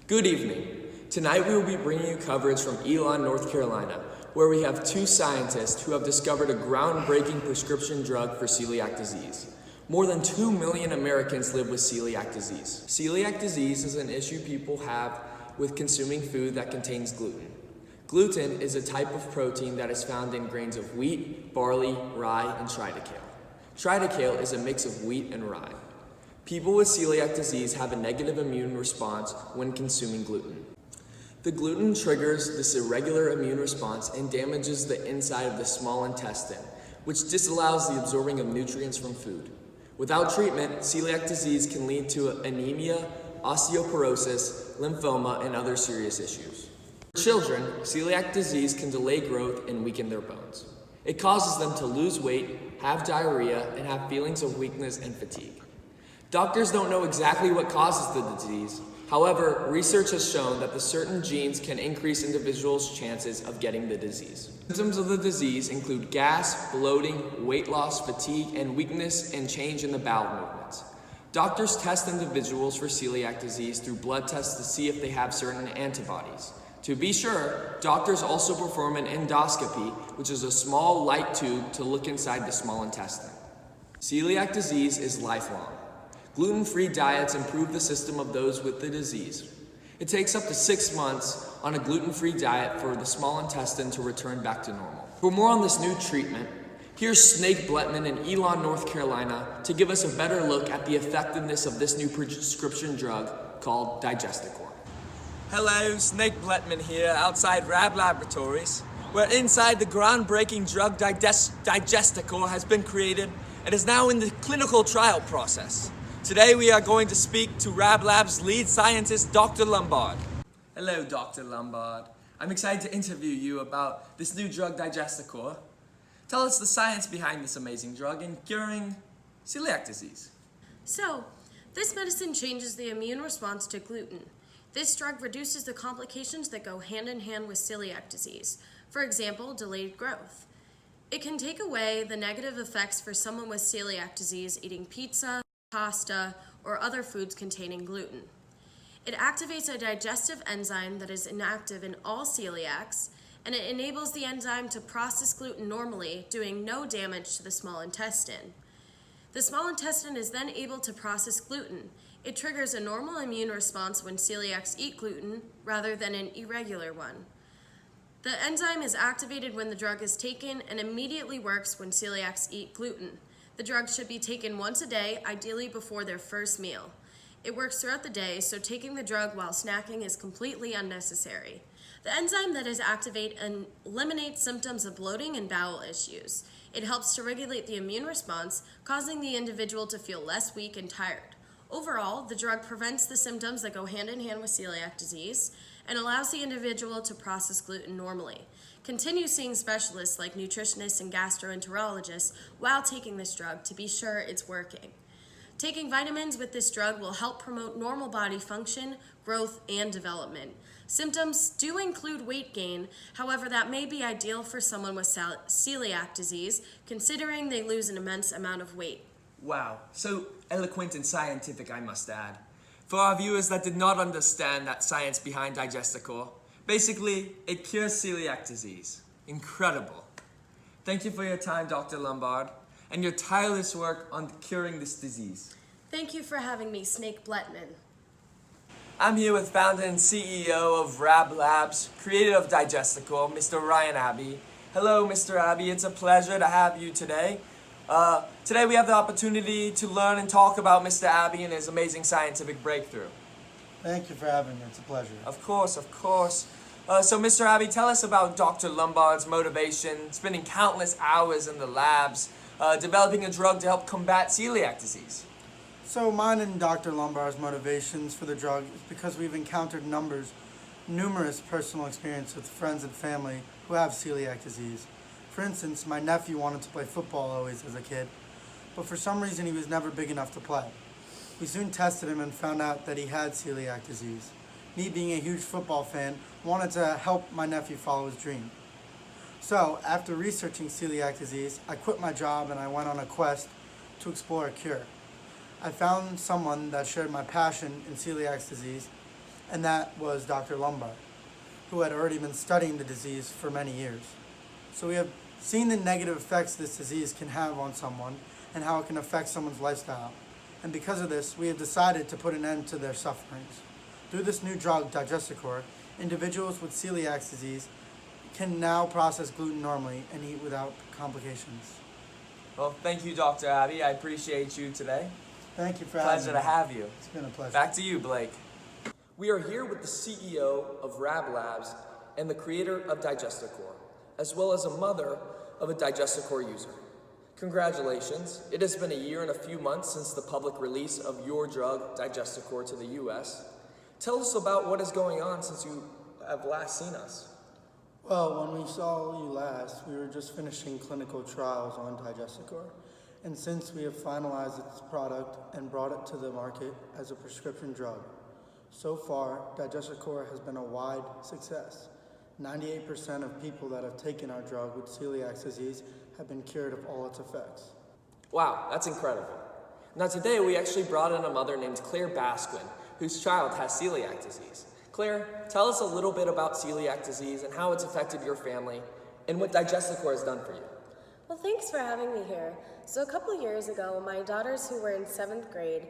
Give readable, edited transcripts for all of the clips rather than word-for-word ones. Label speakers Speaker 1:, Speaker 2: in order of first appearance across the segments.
Speaker 1: Good evening. Tonight we will be bringing you coverage from Elon, North Carolina, where we have two scientists who have discovered a groundbreaking prescription drug for celiac disease. More than 2 million Americans live with celiac disease. Celiac disease is an issue people have with consuming food that contains gluten. Gluten is a type of protein that is found in grains of wheat, barley, rye, and triticale. Triticale is a mix of wheat and rye. People with celiac disease have a negative immune response when consuming gluten. The gluten triggers this irregular immune response and damages the inside of the small intestine, which disallows the absorbing of nutrients from food. Without treatment, celiac disease can lead to anemia, osteoporosis, lymphoma, and other serious issues. For children, celiac disease can delay growth and weaken their bones. It causes them to lose weight, have diarrhea, and have feelings of weakness and fatigue. Doctors don't know exactly what causes the disease. However, research has shown that the certain genes can increase individuals' chances of getting the disease. Symptoms of the disease include gas, bloating, weight loss, fatigue, and weakness and change in the bowel movements. Doctors test individuals for celiac disease through blood tests to see if they have certain antibodies. To be sure, doctors also perform an endoscopy, which is a small light tube to look inside the small intestine. Celiac disease is lifelong. Gluten-free diets improve the system of those with the disease. It takes up to 6 months on a gluten-free diet for the small intestine to return back to normal. For more on this new treatment, here's Snake Bletman in Elon, North Carolina to give us a better look at the effectiveness of this new prescription drug called Digesticore.
Speaker 2: Hello, Snake Bletman here outside Rab Laboratories, where inside the groundbreaking drug Digesticore has been created and is now in the clinical trial process. Today we are going to speak to Rab Lab's lead scientist, Dr. Lombard.
Speaker 1: Hello, Dr. Lombard. I'm excited to interview you about this new drug, Digesticore. Tell us the science behind this amazing drug in curing celiac disease.
Speaker 3: So, this medicine changes the immune response to gluten. This drug reduces the complications that go hand in hand with celiac disease. For example, delayed growth. It can take away the negative effects for someone with celiac disease eating pizza, pasta, or other foods containing gluten. It activates a digestive enzyme that is inactive in all celiacs, and it enables the enzyme to process gluten normally, doing no damage to the small intestine. The small intestine is then able to process gluten. It triggers a normal immune response when celiacs eat gluten, rather than an irregular one. The enzyme is activated when the drug is taken and immediately works when celiacs eat gluten. The drug should be taken once a day, ideally before their first meal. It works throughout the day, so taking the drug while snacking is completely unnecessary. The enzyme that is activated eliminates symptoms of bloating and bowel issues. It helps to regulate the immune response, causing the individual to feel less weak and tired. Overall, the drug prevents the symptoms that go hand in hand with celiac disease and allows the individual to process gluten normally. Continue seeing specialists like nutritionists and gastroenterologists while taking this drug to be sure it's working. Taking vitamins with this drug will help promote normal body function, growth, and development. Symptoms do include weight gain, however that may be ideal for someone with celiac disease, considering they lose an immense amount of weight.
Speaker 1: Wow, so eloquent and scientific, I must add. For our viewers that did not understand that science behind Digesticore, basically, it cures celiac disease. Incredible. Thank you for your time, Dr. Lombard, and your tireless work on curing this disease.
Speaker 3: Thank you for having me, Snake Bletman.
Speaker 1: I'm here with founder and CEO of Rab Labs, creator of Digesticore, Mr. Ryan Abbey. Hello, Mr. Abbey. It's a pleasure to have you today. Today we have the opportunity to learn and talk about Mr. Abbey and his amazing scientific breakthrough.
Speaker 4: Thank you for having me. It's a pleasure.
Speaker 1: Of course, of course. So Mr. Abbey, tell us about Dr. Lombard's motivation, spending countless hours in the labs, developing a drug to help combat celiac disease.
Speaker 4: So mine and Dr. Lombard's motivations for the drug is because we've encountered numerous personal experiences with friends and family who have celiac disease. For instance, my nephew wanted to play football always as a kid, but for some reason he was never big enough to play. We soon tested him and found out that he had celiac disease. Me, being a huge football fan, wanted to help my nephew follow his dream. So, after researching celiac disease, I quit my job and I went on a quest to explore a cure. I found someone that shared my passion in celiac disease and that was Dr. Lombard, who had already been studying the disease for many years. So we have seen the negative effects this disease can have on someone and how it can affect someone's lifestyle. And because of this, we have decided to put an end to their sufferings. Through this new drug, Digesticor, individuals with celiac disease can now process gluten normally and eat without complications.
Speaker 2: Well, thank you, Dr. Abbey. I appreciate you today.
Speaker 4: Thank you for having me.
Speaker 2: Pleasure to have you.
Speaker 4: It's been a pleasure.
Speaker 2: Back to you, Blake.
Speaker 1: We are here with the CEO of Rab Labs and the creator of Digesticor, as well as a mother of a Digesticor user. Congratulations. It has been a year and a few months since the public release of your drug, Digesticor, to the US. Tell us about what is going on since you have last seen us.
Speaker 4: Well, when we saw you last, we were just finishing clinical trials on Digesticor. And since we have finalized its product and brought it to the market as a prescription drug, so far, Digesticor has been a wide success. 98% of people that have taken our drug with celiac disease have been cured of all its effects.
Speaker 1: Wow, that's incredible. Now today we actually brought in a mother named Claire Basquin, whose child has celiac disease. Claire, tell us a little bit about celiac disease and how it's affected your family and what Digesticor has done for you.
Speaker 3: Well, thanks for having me here. So a couple of years ago, my daughters who were in 7th grade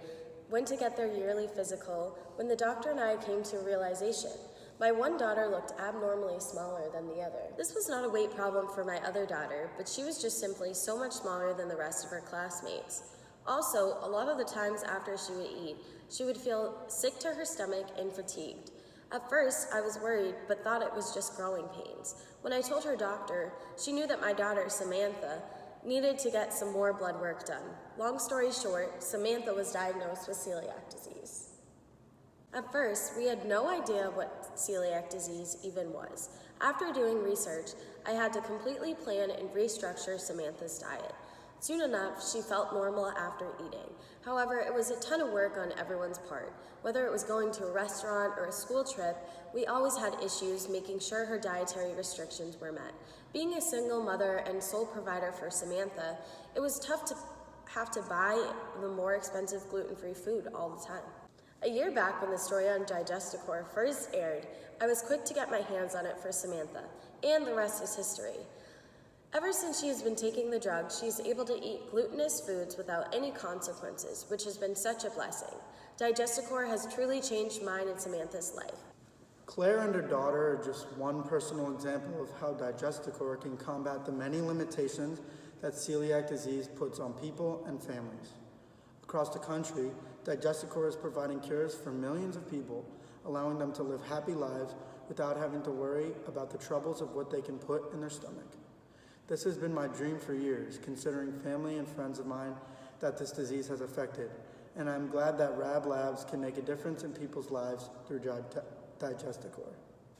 Speaker 3: went to get their yearly physical when the doctor and I came to a realization. My one daughter looked abnormally smaller than the other. This was not a weight problem for my other daughter, but she was just simply so much smaller than the rest of her classmates. Also, a lot of the times after she would eat, she would feel sick to her stomach and fatigued. At first, I was worried, but thought it was just growing pains. When I told her doctor, she knew that my daughter, Samantha, needed to get some more blood work done. Long story short, Samantha was diagnosed with celiac disease. At first, we had no idea what celiac disease even was. After doing research, I had to completely plan and restructure Samantha's diet. Soon enough, she felt normal after eating. However, it was a ton of work on everyone's part. Whether it was going to a restaurant or a school trip, we always had issues making sure her dietary restrictions were met. Being a single mother and sole provider for Samantha, it was tough to have to buy the more expensive gluten-free food all the time. A year back, when the story on Digesticor first aired, I was quick to get my hands on it for Samantha, and the rest is history. Ever since she has been taking the drug, she is able to eat glutinous foods without any consequences, which has been such a blessing. Digesticor has truly changed mine and Samantha's life.
Speaker 4: Claire and her daughter are just one personal example of how Digesticor can combat the many limitations that celiac disease puts on people and families. Across the country, Digesticor is providing cures for millions of people, allowing them to live happy lives without having to worry about the troubles of what they can put in their stomach. This has been my dream for years, considering family and friends of mine that this disease has affected, and I'm glad that Rab Labs can make a difference in people's lives through Digesticor.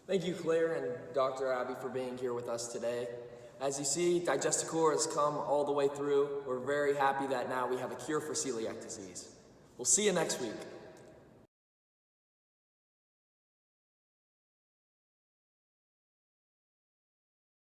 Speaker 1: Thank you, Claire and Dr. Abbey, for being here with us today. As you see, Digesticor has come all the way through. We're very happy that now we have a cure for celiac disease. We'll see you next week.